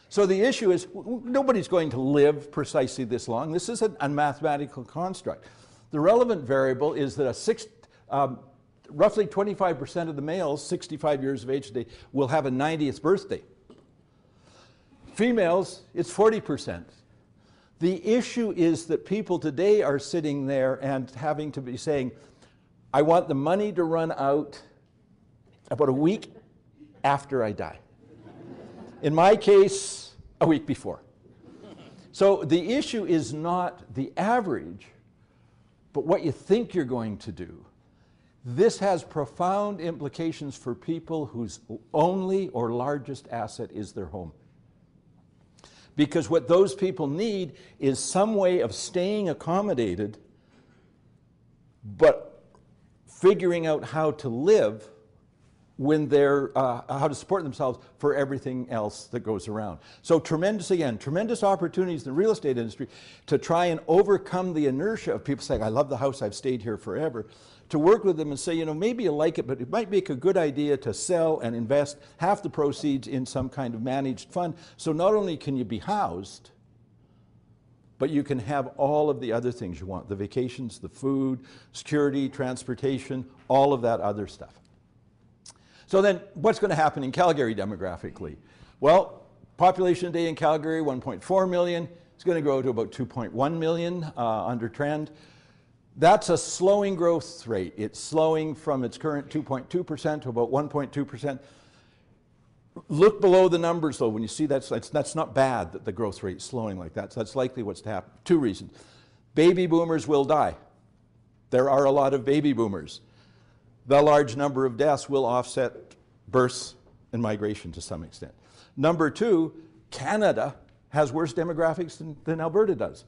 So the issue is, nobody's going to live precisely this long. This is a mathematical construct. The relevant variable is that roughly 25% of the males, 65 years of age today, will have a 90th birthday. Females, it's 40%. The issue is that people today are sitting there and having to be saying, I want the money to run out about a week after I die. In my case, a week before. So the issue is not the average, but what you think you're going to do. This has profound implications for people whose only or largest asset is their home. Because what those people need is some way of staying accommodated, but figuring out how to live when they're, how to support themselves for everything else that goes around. So tremendous opportunities in the real estate industry to try and overcome the inertia of people saying, I love the house, I've stayed here forever, to work with them and say, you know, maybe you like it, but it might make a good idea to sell and invest half the proceeds in some kind of managed fund. So not only can you be housed, but you can have all of the other things you want, the vacations, the food, security, transportation, all of that other stuff. So then, what's going to happen in Calgary demographically? Well, population today in Calgary, 1.4 million. It's going to grow to about 2.1 million under trend. That's a slowing growth rate. It's slowing from its current 2.2% to about 1.2%. Look below the numbers, though. When you see that's not bad that the growth rate is slowing like that. So that's likely what's to happen. Two reasons. Baby boomers will die. There are a lot of baby boomers. The large number of deaths will offset births and migration to some extent. Number two, Canada has worse demographics than Alberta does.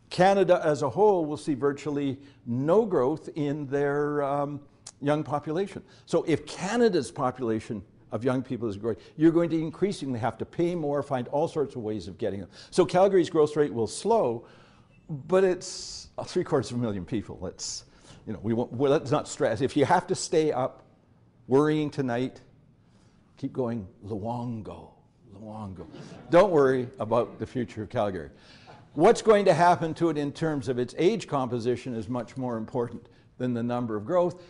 Canada as a whole will see virtually no growth in their young population. So if Canada's population of young people is growing, you're going to increasingly have to pay more, find all sorts of ways of getting them. So Calgary's growth rate will slow, but it's 750,000 people. You know, let's not stress. If you have to stay up worrying tonight, keep going, Luongo. Don't worry about the future of Calgary. What's going to happen to it in terms of its age composition is much more important than the number of growth,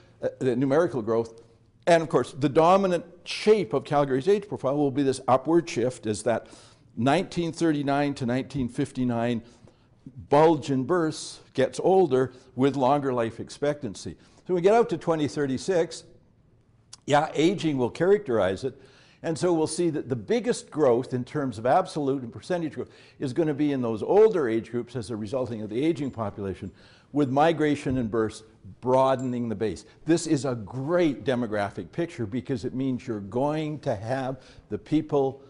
the numerical growth. And of course, the dominant shape of Calgary's age profile will be this upward shift as that 1939 to 1959 bulge in births gets older with longer life expectancy. So when we get out to 2036, yeah, aging will characterize it. And so we'll see that the biggest growth in terms of absolute and percentage growth is going to be in those older age groups as a resulting of the aging population, with migration and births broadening the base. This is a great demographic picture because it means you're going to have the people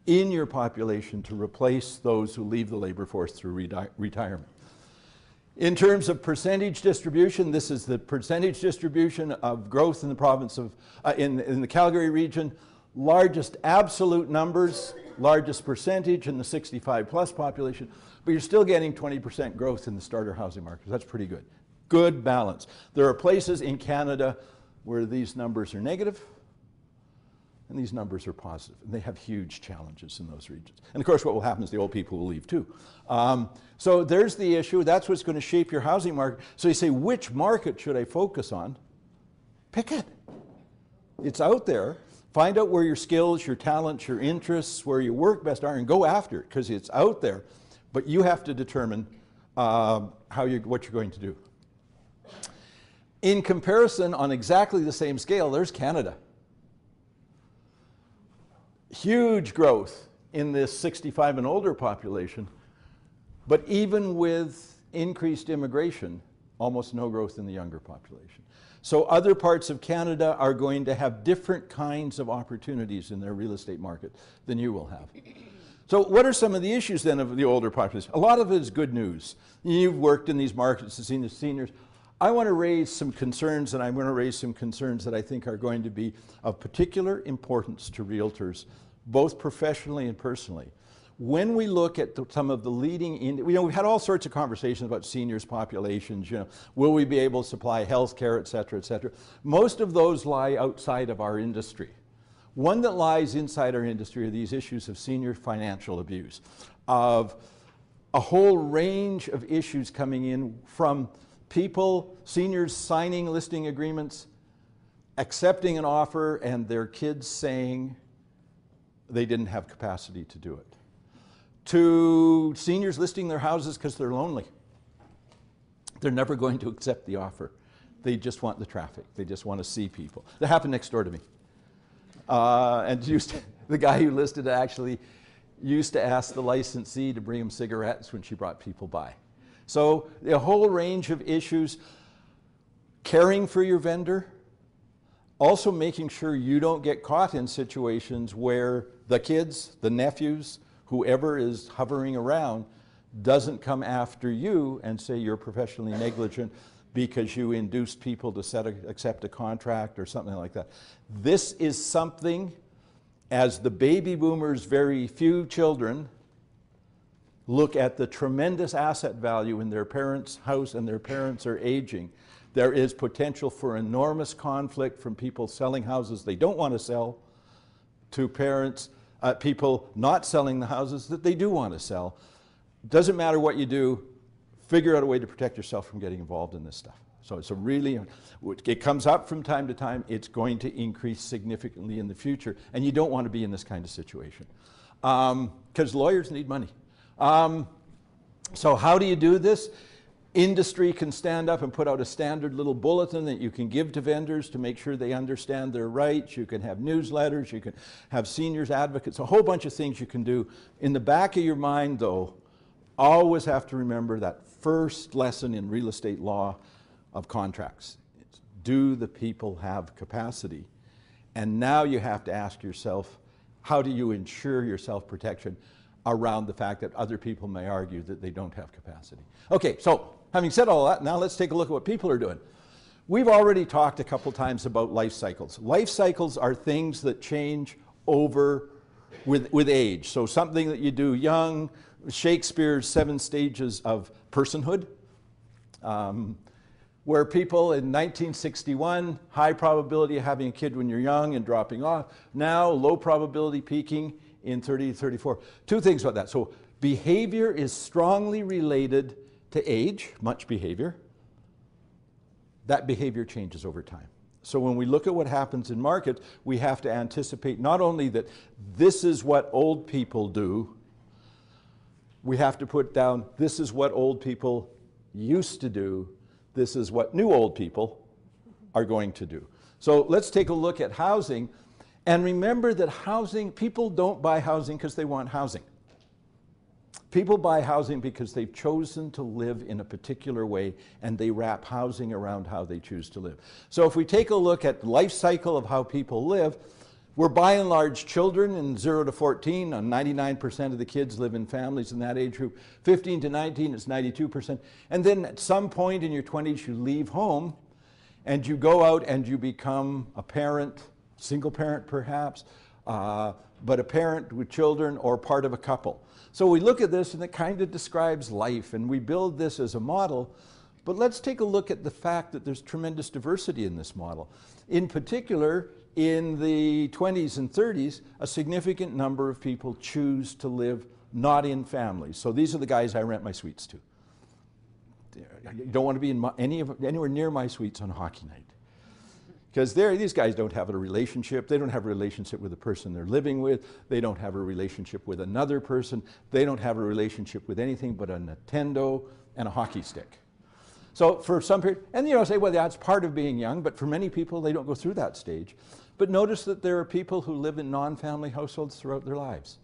in your population to replace those who leave the labor force through retirement. In terms of percentage distribution, this is the percentage distribution of growth in the province of, in the Calgary region. Largest absolute numbers, largest percentage in the 65 plus population, but you're still getting 20% growth in the starter housing market. That's pretty good. Good balance. There are places in Canada where these numbers are negative and these numbers are positive, and they have huge challenges in those regions. And of course what will happen is the old people will leave too. So there's the issue. That's what's going to shape your housing market. So you say, which market should I focus on? Pick it. It's out there. Find out where your skills, your talents, your interests, where your work best are, and go after it, because it's out there. But you have to determine what you're going to do. In comparison, on exactly the same scale, there's Canada. Huge growth in this 65 and older population, but even with increased immigration, almost no growth in the younger population. So other parts of Canada are going to have different kinds of opportunities in their real estate market than you will have. So what are some of the issues then of the older population? A lot of it is good news. You've worked in these markets as seniors. I want to raise some concerns, and I'm going to raise some concerns that I think are going to be of particular importance to realtors, both professionally and personally. When we look at some of the leading, we've had all sorts of conversations about seniors populations, will we be able to supply health care, et cetera, et cetera. Most of those lie outside of our industry. One that lies inside our industry are these issues of senior financial abuse, of a whole range of issues coming in from people, seniors signing listing agreements, accepting an offer, and their kids saying they didn't have capacity to do it, to seniors listing their houses because they're lonely. They're never going to accept the offer. They just want the traffic. They just want to see people. That happened next door to me. And the guy who listed it actually used to ask the licensee to bring him cigarettes when she brought people by. So a whole range of issues. Caring for your vendor, also making sure you don't get caught in situations where the kids, the nephews, whoever is hovering around doesn't come after you and say you're professionally negligent because you induced people to accept a contract or something like that. This is something, as the baby boomers' very few children look at the tremendous asset value in their parents' house and their parents are aging, there is potential for enormous conflict from people selling houses they don't want to sell to parents, people not selling the houses that they do want to sell. Doesn't matter what you do, figure out a way to protect yourself from getting involved in this stuff. So it's a really, it comes up from time to time, it's going to increase significantly in the future, and you don't want to be in this kind of situation. Because lawyers need money. So how do you do this? Industry can stand up and put out a standard little bulletin that you can give to vendors to make sure they understand their rights. You can have newsletters, you can have seniors advocates, a whole bunch of things you can do. In the back of your mind, though, always have to remember that first lesson in real estate law of contracts. It's, do the people have capacity? And now you have to ask yourself, how do you ensure your self-protection around the fact that other people may argue that they don't have capacity? Okay, so having said all that, now let's take a look at what people are doing. We've already talked a couple times about life cycles. Life cycles are things that change over with age. So something that you do young, Shakespeare's 7 stages of personhood, where people in 1961, high probability of having a kid when you're young and dropping off. Now, low probability peaking in 30 to 34. 2 things about that. So behavior is strongly related to age, much behavior. That behavior changes over time. So when we look at what happens in markets, we have to anticipate not only that this is what old people do, we have to put down this is what old people used to do, this is what new old people are going to do. So let's take a look at housing, and remember that housing, people don't buy housing because they want housing. People buy housing because they've chosen to live in a particular way, and they wrap housing around how they choose to live. So if we take a look at the life cycle of how people live, we're by and large children in 0 to 14, 99% of the kids live in families in that age group. 15 to 19 is 92%. And then at some point in your 20s, you leave home and you go out and you become a parent, single parent perhaps, but a parent with children or part of a couple. So we look at this and it kind of describes life, and we build this as a model. But let's take a look at the fact that there's tremendous diversity in this model. In particular, in the 20s and 30s, a significant number of people choose to live not in families. So these are the guys I rent my suites to. You don't want to be in anywhere near my suites on hockey night. Because these guys don't have a relationship. They don't have a relationship with the person they're living with. They don't have a relationship with another person. They don't have a relationship with anything but a Nintendo and a hockey stick. So for some period, and say, well, that's part of being young, but for many people, they don't go through that stage. But notice that there are people who live in non-family households throughout their lives.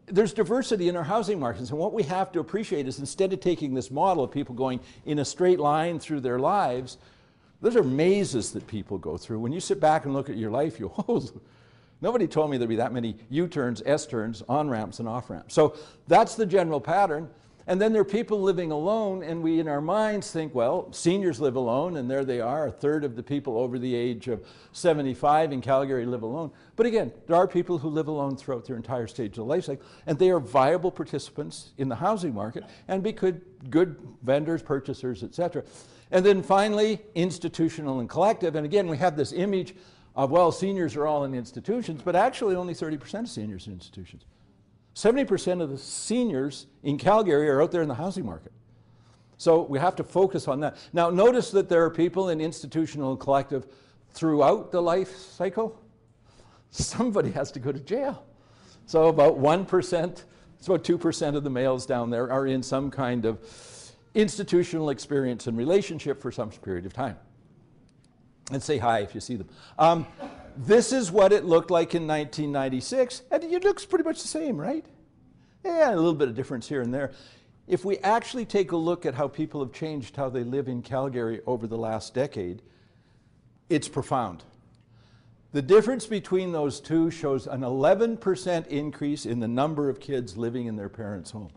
There's diversity in our housing markets, and what we have to appreciate is instead of taking this model of people going in a straight line through their lives, those are mazes that people go through. When you sit back and look at your life, you go, oh, nobody told me there'd be that many U-turns, S-turns, on-ramps and off-ramps. So that's the general pattern. And then there are people living alone, and we in our minds think, well, seniors live alone, and there they are. 1/3 of the people over the age of 75 in Calgary live alone. But again, there are people who live alone throughout their entire stage of life cycle, and they are viable participants in the housing market and be good vendors, purchasers, etc. And then finally, institutional and collective. And again, we have this image of, well, seniors are all in institutions, but actually only 30% of seniors in institutions. 70% of the seniors in Calgary are out there in the housing market. So we have to focus on that. Now notice that there are people in institutional and collective throughout the life cycle. Somebody has to go to jail. So about 1%, it's about 2% of the males down there are in some kind of institutional experience and relationship for some period of time. And say hi if you see them. This is what it looked like in 1996, and it looks pretty much the same, right? Yeah, a little bit of difference here and there. If we actually take a look at how people have changed how they live in Calgary over the last decade, it's profound. The difference between those two shows an 11% increase in the number of kids living in their parents' home.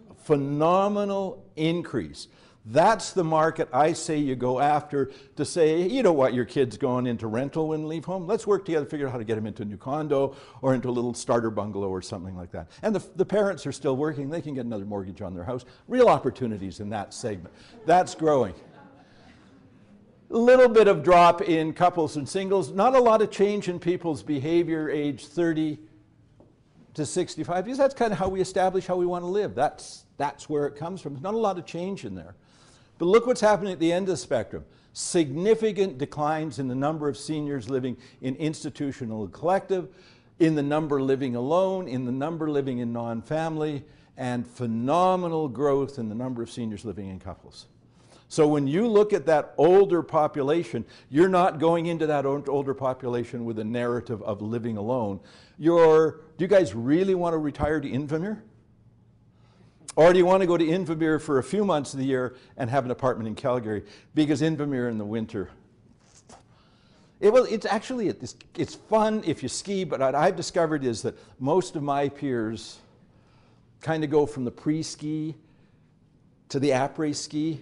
A phenomenal increase. That's the market I say you go after to say, you don't want your kids going into rental when they leave home. Let's work together to figure out how to get them into a new condo or into a little starter bungalow or something like that. And the parents are still working. They can get another mortgage on their house. Real opportunities in that segment. That's growing. A little bit of drop in couples and singles. Not a lot of change in people's behavior age 30 to 65, because that's kind of how we establish how we want to live. That's where it comes from. There's not a lot of change in there. But look what's happening at the end of the spectrum. Significant declines in the number of seniors living in institutional and collective, in the number living alone, in the number living in non-family, and phenomenal growth in the number of seniors living in couples. So when you look at that older population, you're not going into that older population with a narrative of living alone. Do you guys really want to retire to Invermere? Or do you want to go to Invermere for a few months of the year and have an apartment in Calgary? Because Invermere in the winter, it's fun if you ski, but what I've discovered is that most of my peers kind of go from the pre-ski to the après-ski,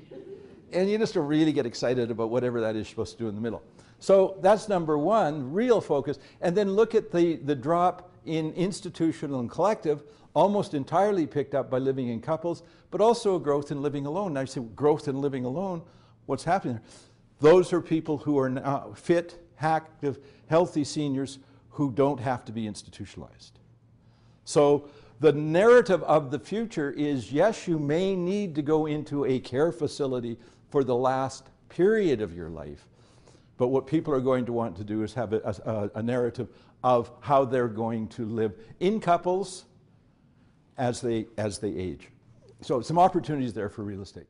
and you just don't really get excited about whatever that is supposed to do in the middle. So that's number one, real focus. And then look at the drop in institutional and collective, almost entirely picked up by living in couples, but also a growth in living alone. Now you say growth in living alone, what's happening there? Those are people who are now fit, active, healthy seniors who don't have to be institutionalized. So the narrative of the future is, yes, you may need to go into a care facility for the last period of your life, but what people are going to want to do is have a narrative of how they're going to live in couples as they age. So some opportunities there for real estate.